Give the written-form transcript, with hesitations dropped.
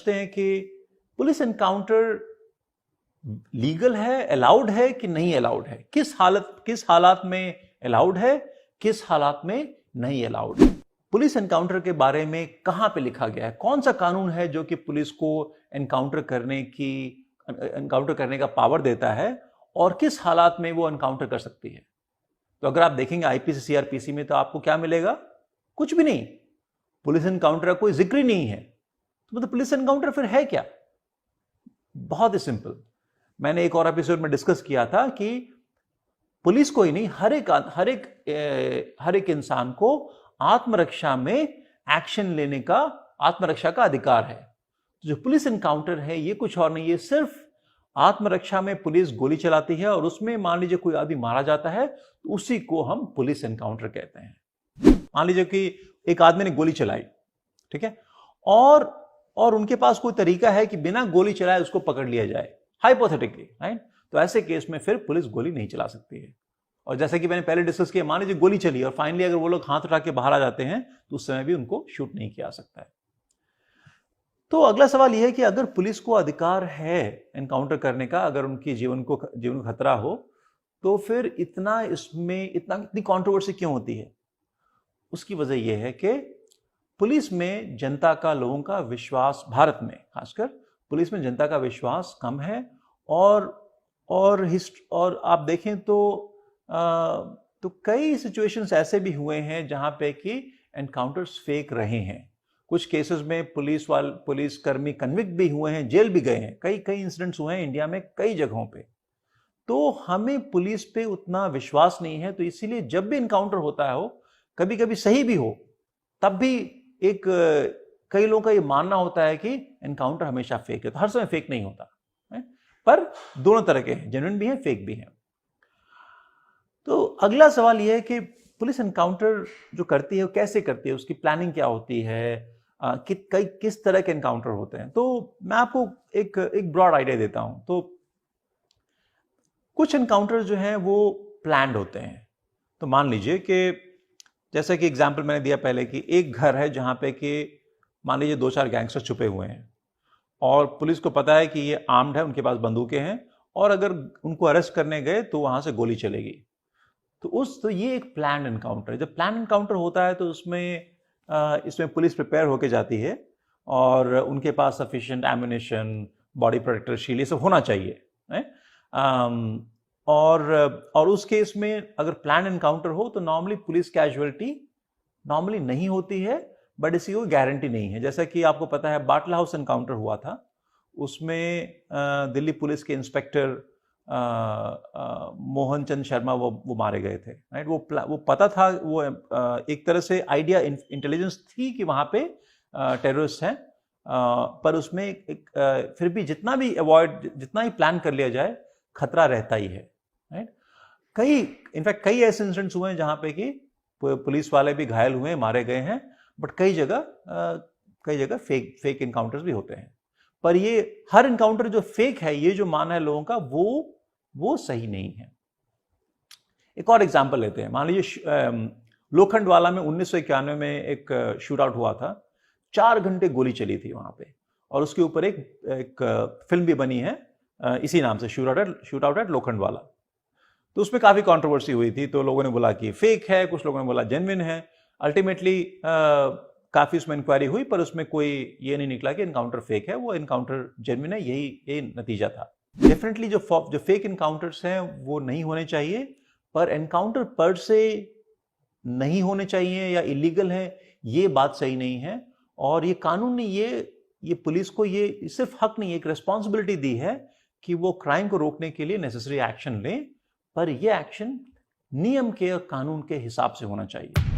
समझते हैं कि पुलिस एनकाउंटर लीगल है, अलाउड है कि नहीं अलाउड है, किस हालात में अलाउड है, किस हालात में नहीं अलाउड है। पुलिस एनकाउंटर के बारे में कहां पे लिखा गया है, कौन सा कानून है जो कि पुलिस को एनकाउंटर करने का पावर देता है और किस हालात में वो एनकाउंटर कर सकती है। तो अगर आप देखेंगे आईपीसी सीआरपीसी में तो आपको क्या मिलेगा, कुछ भी नहीं, पुलिस एनकाउंटर का कोई जिक्र ही नहीं है। तो मतलब पुलिस एनकाउंटर फिर है क्या? बहुत ही सिंपल, मैंने एक और एपिसोड में डिस्कस किया था कि पुलिस को ही नहीं, हर एक इंसान को आत्मरक्षा में एक्शन लेने का, आत्मरक्षा का अधिकार है। तो जो पुलिस एनकाउंटर है ये कुछ और नहीं, ये सिर्फ आत्मरक्षा में पुलिस गोली चलाती है और उसमें मान लीजिए कोई आदमी मारा जाता है तो उसी को हम पुलिस एनकाउंटर कहते हैं। मान लीजिए कि एक आदमी ने गोली चलाई, ठीक है, और उनके पास कोई तरीका है कि बिना गोली चलाए उसको पकड़ लिया जाए, हाइपोथेटिकली, राइट। तो ऐसे केस में फिर पुलिस गोली नहीं चला सकती है। और जैसे कि मैंने पहले डिस्कस किया, मान लीजिए गोली चली और फाइनली अगर वो लोग हाथ उठा के बाहर आ जाते हैं तो उस समय भी उनको शूट नहीं किया सकता है। तो अगला सवाल यह है कि अगर पुलिस को अधिकार है एनकाउंटर करने का, अगर उनकी जीवन को खतरा हो, तो फिर इतनी कंट्रोवर्सी क्यों होती है? उसकी वजह यह है कि पुलिस में जनता का, लोगों का विश्वास, भारत में खासकर पुलिस में जनता का विश्वास कम है। और आप देखें तो कई सिचुएशंस ऐसे भी हुए हैं जहां पे कि एनकाउंटर्स फेक रहे हैं। कुछ केसेस में पुलिस कर्मी कन्विक्ट भी हुए हैं, जेल भी गए हैं। कई इंसिडेंट्स हुए हैं इंडिया में कई जगहों पे। तो हमें पुलिस पे उतना विश्वास नहीं है, तो इसीलिए जब भी एनकाउंटर होता है, कभी कभी सही भी हो, तब भी कई लोगों का ये मानना होता है कि एनकाउंटर हमेशा फेक है। तो हर समय फेक नहीं होता है, पर दोनों तरह के हैं, जेन्युइन भी हैं, फेक भी हैं। तो अगला सवाल यह है कि पुलिस एनकाउंटर जो करती है वो कैसे करती है, उसकी प्लानिंग क्या होती है, किस तरह के एनकाउंटर होते हैं। तो मैं आपको एक ब्रॉड आइडिया देता हूं। तो कुछ एनकाउंटर जो हैं वो प्लान्ड होते हैं। तो मान लीजिए कि जैसे कि एग्जांपल मैंने दिया पहले कि एक घर है जहां पे कि मान लीजिए 2-4 गैंगस्टर छुपे हुए हैं और पुलिस को पता है कि ये आर्म्ड है, उनके पास बंदूकें हैं और अगर उनको अरेस्ट करने गए तो वहां से गोली चलेगी। तो ये एक प्लान्ड एनकाउंटर है। जब प्लान्ड एनकाउंटर होता है तो इसमें पुलिस प्रिपेयर होके जाती है और उनके पास sufficient ammunition, body protector shield, ये सब होना चाहिए है? और उस केस में अगर प्लान एनकाउंटर हो तो नॉर्मली पुलिस कैजुअलिटी नॉर्मली नहीं होती है, बट इसकी कोई गारंटी नहीं है। जैसा कि आपको पता है बाटला हाउस एनकाउंटर हुआ था, उसमें दिल्ली पुलिस के इंस्पेक्टर मोहन चंद शर्मा वो मारे गए थे, राइट। वो पता था, वो एक तरह से आइडिया, इंटेलिजेंस थी कि वहां पे टेररिस्ट हैं, पर उसमें फिर भी जितना ही प्लान कर लिया जाए खतरा रहता ही है, राइट। इनफैक्ट कई ऐसे इंसिडेंट्स हुए हैं जहां पे कि पुलिस वाले भी घायल हुए, मारे गए हैं, बट कई जगह फेक एनकाउंटर्स भी होते हैं। पर ये हर एनकाउंटर जो फेक है, ये जो मानना है लोगों का, वो सही नहीं है। एक और एग्जांपल लेते हैं। मान लीजिए लोखंडवाला में 1991 में एक शूट आउट हुआ था, 4 घंटे गोली चली थी वहां पे, और उसके ऊपर एक फिल्म भी बनी है इसी नाम से, शूट आउट एट लोखंडवाला। तो उसमें काफी कंट्रोवर्सी हुई थी, तो लोगों ने बोला कि फेक है, कुछ लोगों ने बोला जेन्युइन है। अल्टीमेटली काफी उसमें इंक्वायरी हुई, पर उसमें कोई ये नहीं निकला कि एनकाउंटर फेक है, वो एनकाउंटर जेन्युइन है, यही नतीजा था। डेफिनेटली जो फेक एनकाउंटर्स हैं वो नहीं होने चाहिए, पर एनकाउंटर पर से नहीं होने चाहिए या इलीगल है, ये बात सही नहीं है। और ये कानून ने ये पुलिस को ये सिर्फ हक नहीं, एक रिस्पॉन्सिबिलिटी दी है कि वो क्राइम को रोकने के लिए नेसेसरी एक्शन लें, पर ये एक्शन नियम के और कानून के हिसाब से होना चाहिए।